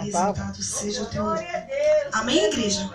Exaltado seja o teu nome. Amém, igreja?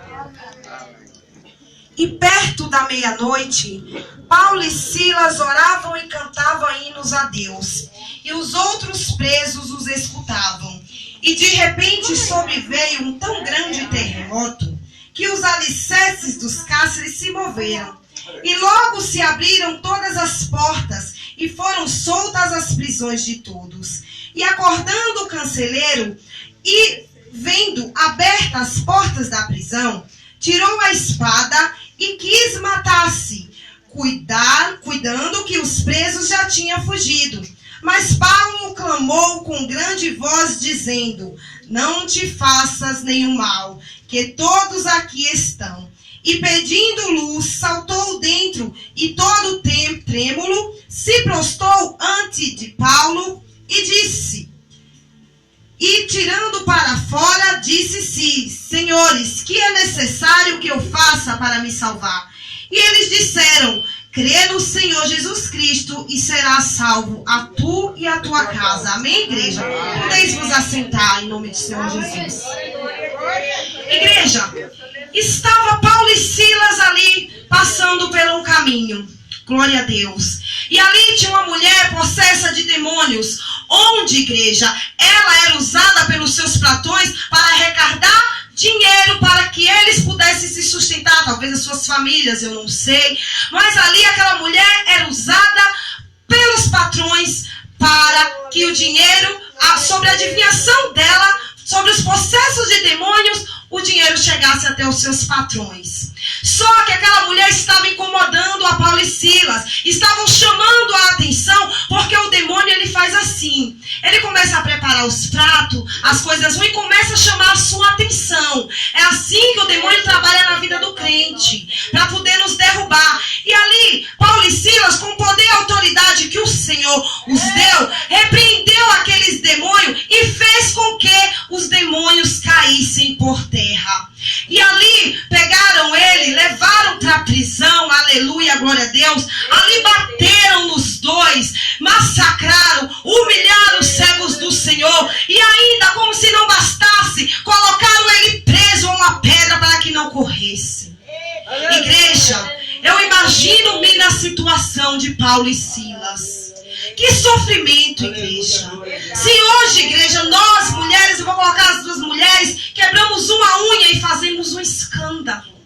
E perto da meia-noite, Paulo e Silas oravam e cantavam hinos a Deus, e os outros presos os escutavam. E de repente sobreveio um tão grande terremoto que os alicerces dos cárceres se moveram. E logo se abriram todas as portas e foram soltas as prisões de todos. E acordando o canceleiro e vendo abertas as portas da prisão, tirou a espada e quis matar-se, cuidando que os presos já tinham fugido. Mas Paulo clamou com grande voz, dizendo: não te faças nenhum mal, que todos aqui estão. E pedindo luz, saltou dentro, e todo trêmulo se prostrou ante de Paulo, e disse, e tirando para fora, disse-se: senhores, que é necessário que eu faça para me salvar? E eles disseram: crê no Senhor Jesus Cristo e serás salvo, a tu e a tua casa. Amém, igreja? Podeis vos assentar em nome do Senhor Jesus. Igreja, estava Paulo e Silas ali passando pelo caminho. Glória a Deus. E ali tinha uma mulher possessa de demônios, onde, igreja, ela era usada pelos seus patrões para arrecadar dinheiro para que eles pudessem se sustentar, talvez as suas famílias, eu não sei. Mas ali aquela mulher era usada pelos patrões para que o dinheiro, sobre a adivinhação dela, sobre os processos de demônios, o dinheiro chegasse até os seus patrões. Só que aquela mulher estava incomodando a Paulo e Silas, estavam chamando a atenção, porque o demônio ele faz assim, ele começa a preparar os pratos, as coisas ruins, e começa a chamar a sua atenção. É assim que o demônio trabalha na vida do crente, para poder nos derrubar. E ali, Paulo e Silas, com o poder e autoridade que o Senhor os deu, repreendeu aqueles demônios e fez com que os demônios caíssem por terra. E ali pegaram ele, levaram para a prisão, aleluia, glória a Deus. Ali bateram nos dois, massacraram, humilharam os servos do Senhor. E ainda, como se não bastasse, colocaram ele preso a uma pedra para que não corresse. Igreja, eu imagino-me na situação de Paulo e Silas. Que sofrimento, igreja. Se hoje, igreja, nós mulheres, eu vou colocar as duas mulheres, quebramos uma unha e fazemos um escândalo.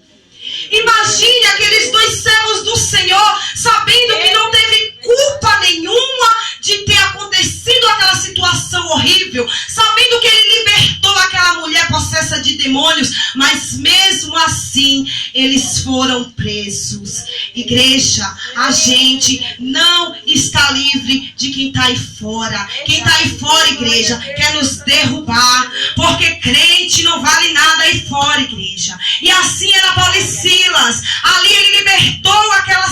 Imagine aqueles dois servos do Senhor, sabendo que não teve culpa nenhuma de ter acontecido aquela situação horrível, sabendo que ele libertou aquela mulher possessa de demônios, mas mesmo assim eles foram presos. Igreja, a gente não está livre de quem está aí fora. Quem está aí fora, igreja, quer nos derrubar, porque crente não vale nada aí fora, igreja. E assim era Paulo e Silas. Ali ele libertou aquela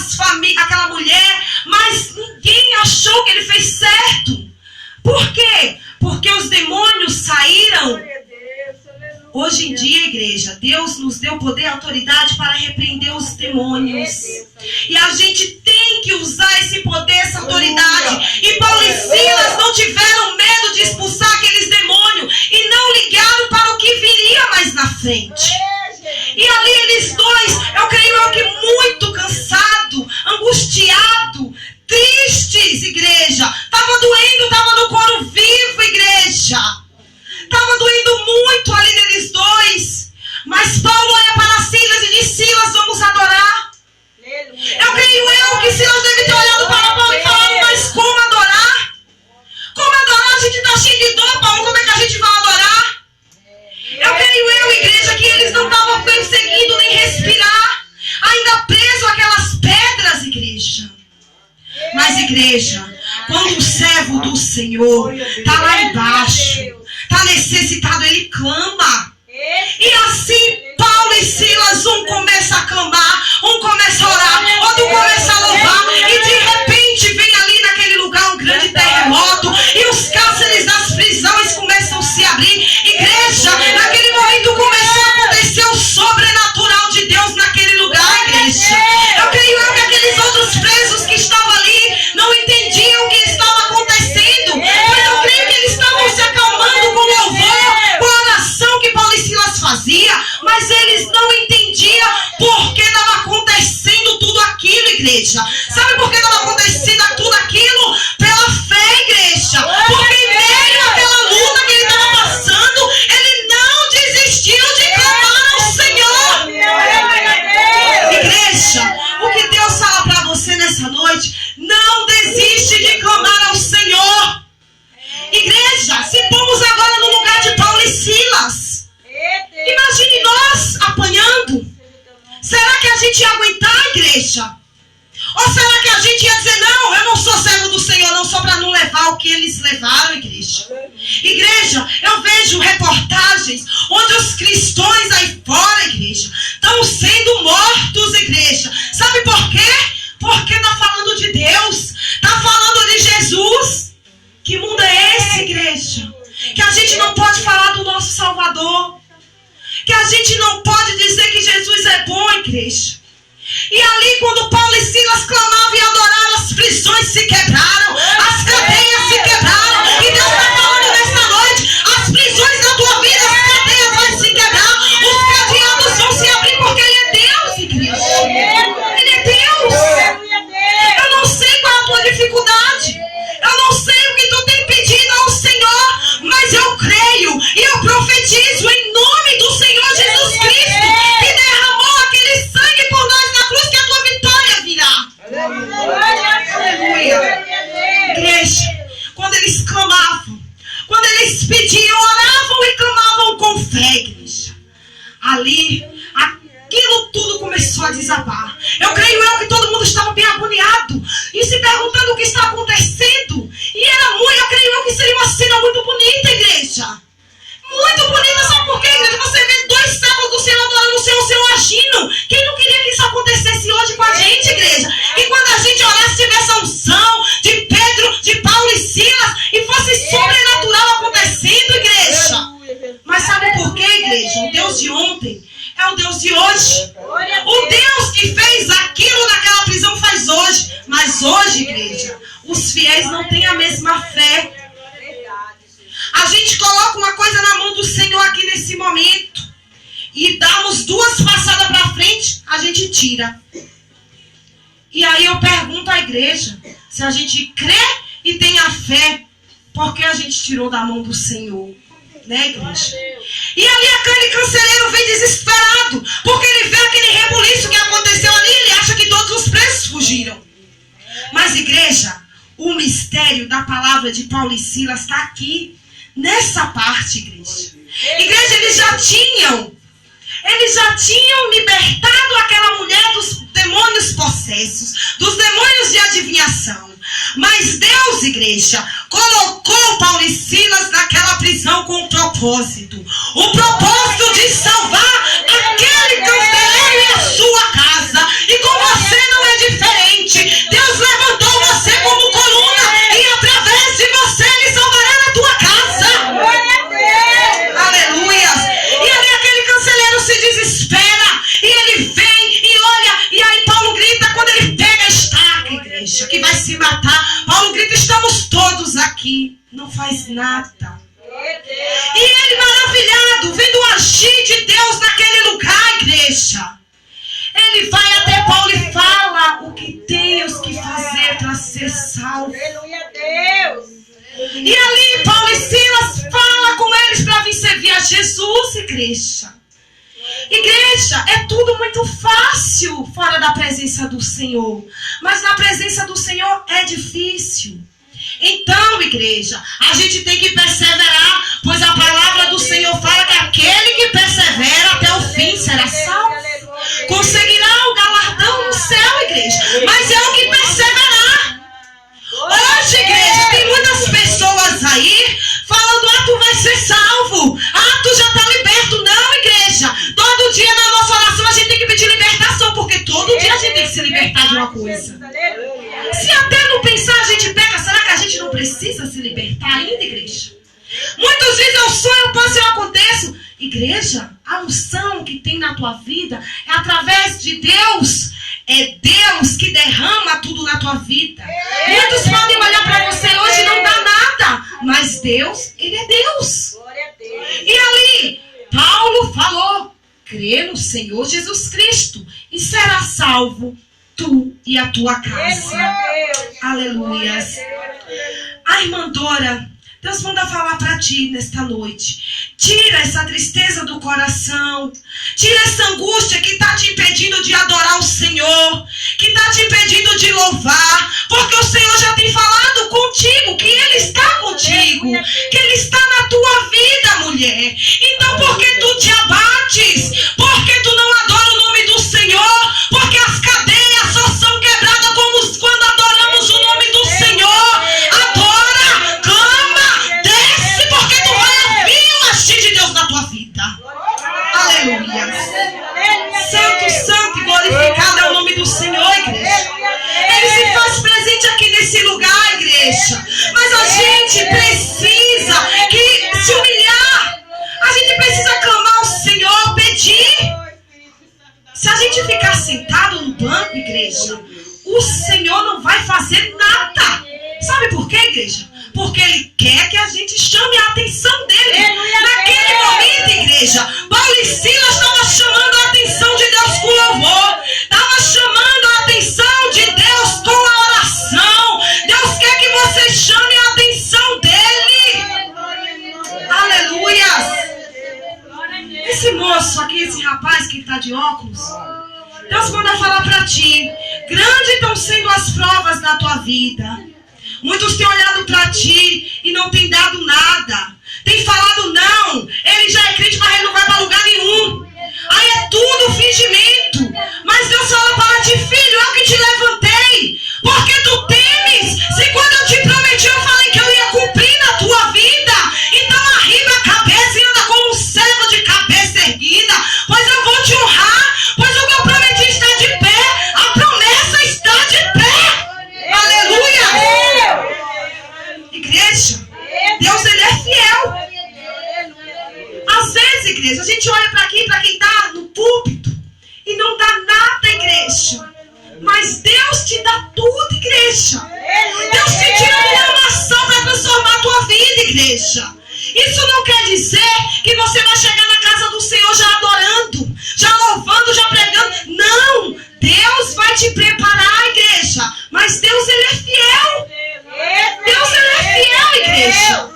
mulher, mas ninguém achou que ele fez certo. Por quê? Porque os demônios saíram. Hoje em dia, igreja, Deus nos deu poder e autoridade para repreender os demônios. E a gente tem que usar esse poder, essa autoridade. E Paulo e Silas não tiveram medo de expulsar aqueles demônios e não ligaram para o que viria mais na frente. E ali eles dois, eu creio que muito cansado, angustiado, tristes, igreja. Estava doendo, estava no couro vivo, igreja. Estava doendo muito ali neles dois. Mas Paulo olha para Silas e diz: Silas, vamos adorar. Eu creio que Silas deve ter olhado para Paulo e falado: mas como adorar? Como adorar? A gente está cheio de dor, Paulo. Como é que a gente vai adorar? Eu creio, igreja, que eles não estavam conseguindo nem respirar, ainda preso àquelas pedras, igreja. Mas, igreja, quando o servo do Senhor está lá embaixo, está necessitado, ele clama. E assim, Paulo e Silas, um começa a clamar, um começa a orar, outro começa a louvar, e de repente vem ali naquele lugar um grande terremoto, e os cárceres das prisões começam a se abrir. Igreja, naquele momento começou a acontecer o sobrenatural de Deus naquele lugar, igreja. Eu creio que aqueles outros presos que estavam ali não entendiam o que estava acontecendo, mas eu creio igreja. Sabe por que estava acontecendo tudo aquilo? Pela fé, igreja. Porque em meio àquela luta que ele estava passando, ele não desistiu de clamar ao Senhor. Igreja, o que Deus fala para você nessa noite, não desiste de clamar ao Senhor. Igreja, se pomos agora no lugar de Paulo e Silas, imagine nós apanhando. Será que a gente ia aguentar, igreja? Ou será que a gente ia dizer, não, eu não sou servo do Senhor, não, só para não levar o que eles levaram, igreja? Igreja, eu vejo reportagens onde os cristãos aí fora, igreja, estão sendo mortos, igreja. Sabe por quê? Porque está falando de Deus, está falando de Jesus. Que mundo é esse, igreja? Que a gente não pode falar do nosso Salvador. Que a gente não pode dizer que Jesus é bom, igreja. E ali, quando Paulo e Silas clamavam e adoraram, as prisões se quebraram, as cadeias se quebraram. E Deus está falando nessa noite, as prisões da tua vida, as cadeias vão se quebrar, os cadeados vão se abrir, porque Ele é Deus, igreja. Ele é Deus. Eu não sei qual é a tua dificuldade. Eu não sei o que tu tem pedido ao Senhor, mas eu creio e eu profetizo em nome do Senhor Jesus Cristo, que derramou aquele sangue por nós na cruz, que a tua vitória virá. Aleluia. Igreja, quando eles clamavam, quando eles pediam, oravam e clamavam com fé, igreja, ali, aquilo tudo começou a desabar. Eu creio que todo mundo estava bem agoniado e se perguntando o que está acontecendo. E era muito, eu creio que seria uma cena muito bonita, igreja. Muito bonita, sabe por quê, igreja? Você vê dois servos do Senhor adorando o Senhor agindo. Quem não queria que isso acontecesse hoje com a gente, igreja? E quando a gente orasse, tivesse a unção de Pedro, de Paulo e Silas, e fosse sobrenatural acontecendo, igreja. Mas sabe por quê, igreja? O Deus de ontem é o Deus de hoje. O Deus que fez aquilo naquela prisão faz hoje. Mas hoje, igreja, os fiéis não têm a mesma fé. A gente coloca uma coisa na mão do Senhor aqui nesse momento e damos duas passadas para frente, a gente tira. E aí eu pergunto à igreja se a gente crê e tem a fé, porque a gente tirou da mão do Senhor. Né, igreja? E ali aquele carcereiro vem desesperado, porque ele vê aquele rebuliço que aconteceu ali, ele acha que todos os presos fugiram. Mas, igreja, o mistério da palavra de Paulo e Silas está aqui, nessa parte, igreja. Igreja, eles já tinham libertado aquela mulher dos demônios possessos, dos demônios de adivinhação. Mas Deus, igreja, colocou Paulo e Silas naquela prisão com um propósito. O propósito de salvar aquele carcereiro e a sua casa. E com você não é diferente. Deus levantou você como coluna e através de você Ele salvará na tua casa. Aleluia. E ali aquele carcereiro se desespera. E ele vem e olha. E aí Paulo grita quando ele pega a estaca, igreja, que vai se matar. Paulo grita, estamos todos aqui. Não faz nada. E ele maravilhado, vendo o agir de Deus naquele lugar, igreja. Ele vai até Paulo e fala o que temos que fazer para ser salvo. E ali Paulo e Silas fala com eles para vir servir a Jesus, igreja. Igreja, é tudo muito fácil fora da presença do Senhor. Mas na presença do Senhor é difícil. Então, igreja, a gente tem que perseverar, pois a palavra do Senhor fala que aquele que persevera até o fim será salvo. Conseguirá o galardão no céu, igreja. Mas é o que perseverar. Hoje, igreja, tem muitas pessoas aí falando, tu vai ser salvo. Tu já está liberto. Não, igreja. Todo dia na nossa oração a gente tem que pedir libertação, porque todo dia a gente tem que se libertar de uma coisa. Se até não pensar a gente pega, será que a gente não precisa se libertar ainda, igreja? Muitas vezes eu sonho, eu passo e eu aconteço. Igreja, a unção que tem na tua vida é através de Deus. É Deus que derrama tudo na tua vida. Muitos podem olhar para você hoje e não dá nada. Mas Deus, Ele é Deus. E ali, Paulo falou, crê no Senhor Jesus Cristo e será salvo tu e a tua casa. Aleluias. A irmã Dora, Deus manda falar para ti nesta noite. Tira essa tristeza do coração. Tira essa angústia que está te impedindo de adorar o Senhor. Que está te impedindo de louvar. Porque o Senhor já tem falado contigo. Que Ele está contigo. Que Ele está na tua vida, mulher. Então por que tu te abates? Por que tu não adora o nome do Senhor? Porque as cadeias só são quebradas como quando adoramos o nome do Senhor. Adora, clama, desce, porque tu vai ouvir o agir de Deus na tua vida. Aleluia. Santo, santo e glorificado é o nome do Senhor, igreja. Ele se faz presente aqui nesse lugar, igreja. Mas a gente precisa se humilhar. A gente precisa clamar ao Senhor, pedir. Se a gente ficar sentado no banco, igreja, o Senhor não vai fazer nada. Sabe por quê, igreja? Porque Ele quer que a gente chame a atenção dEle. Naquele momento, igreja, Paulo e Silas estavam chamando a atenção de Deus com louvor. Estavam chamando a atenção de Deus com a oração. Deus quer que você chame a atenção dEle. Aleluia. Esse moço aqui, esse rapaz que está de óculos, Deus manda falar para ti. Grande estão sendo as provas na tua vida. Muitos têm olhado para ti e não têm dado nada. Tem falado não. Ele já é crente, mas ele não vai para lugar nenhum. Aí é tudo fingimento. Mas Deus fala para ti, filho, eu que te levantei. Porque tu temes? Se quando eu te prometi, eu falei que eu ia cumprir na tua vida. Então arriba a cabeça e anda como um servo de cabeça erguida. Pois eu vou te honrar. Pois o que eu prometi está de pé. A promessa está de pé. Aleluia. Igreja, Deus, Ele é fiel. Às vezes, igreja, a gente olha para aqui, para quem está no púlpito, e não dá nada, igreja. Mas Deus te dá tudo, igreja. Deus te tira uma ação para transformar a tua vida, igreja. Isso não quer dizer que você vai chegar na casa do Senhor já adorando, já louvando, já pregando. Não, Deus vai te preparar, igreja. Mas Deus, Ele é fiel. Deus, Ele é fiel, igreja.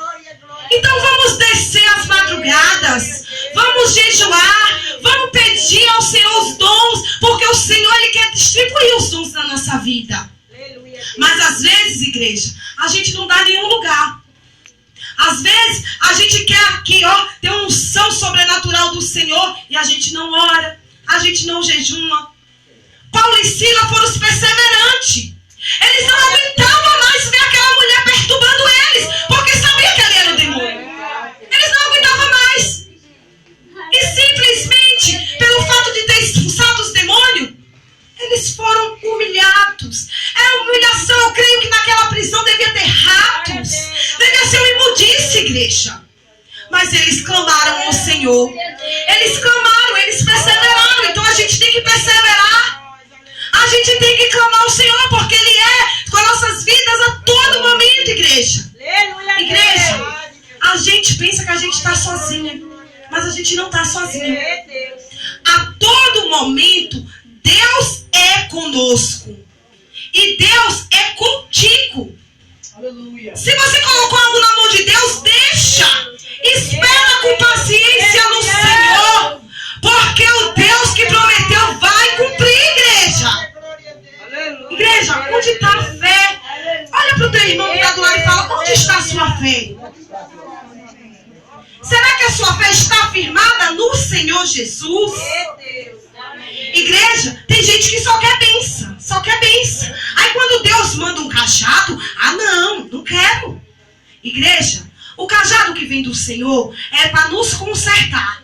Então vamos descer às madrugadas, vamos jejuar, vamos pedir ao Senhor os dons, porque o Senhor, Ele quer distribuir os dons na nossa vida. Mas às vezes, igreja, a gente não dá nenhum lugar. Às vezes a gente quer aqui, ter uma unção sobrenatural do Senhor e a gente não ora, a gente não jejuma. Paulo e Silas foram os perseverantes. Eles não aguentavam mais ver aquela mulher perturbando eles, porque sabia que ali era o demônio. Eles não aguentavam mais. E simplesmente, pelo fato de ter expulsado os demônios, eles foram humilhados. Era humilhação. Eu creio que naquela prisão devia ter ratos, devia ser uma imundice, igreja. Mas eles clamaram ao Senhor. Eles clamaram, eles perseveraram. Então a gente tem que perseverar. A gente tem que clamar ao Senhor, porque Ele é com as nossas vidas a todo momento, igreja. Igreja, a gente pensa que a gente está sozinha, mas a gente não está sozinha. A todo momento, Deus é conosco. E Deus é contigo. Se você colocou algo na mão de Deus, deixa. Espera com paciência no Senhor. Porque o Deus que prometeu vai cumprir, igreja. Igreja, onde está a fé? Olha para o teu irmão que está do lado e fala, onde está a sua fé? Será que a sua fé está firmada no Senhor Jesus? Igreja, tem gente que só quer bênção, só quer bênção. Aí quando Deus manda um cajado, não quero. Igreja, o cajado que vem do Senhor é para nos consertar.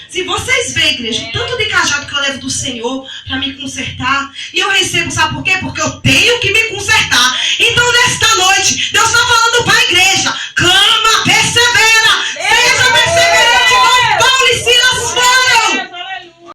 Se vocês veem, igreja, o tanto de cajado que eu levo do Senhor para me consertar, e eu recebo, sabe por quê? Porque eu tenho que me consertar. Então, nesta noite, Deus está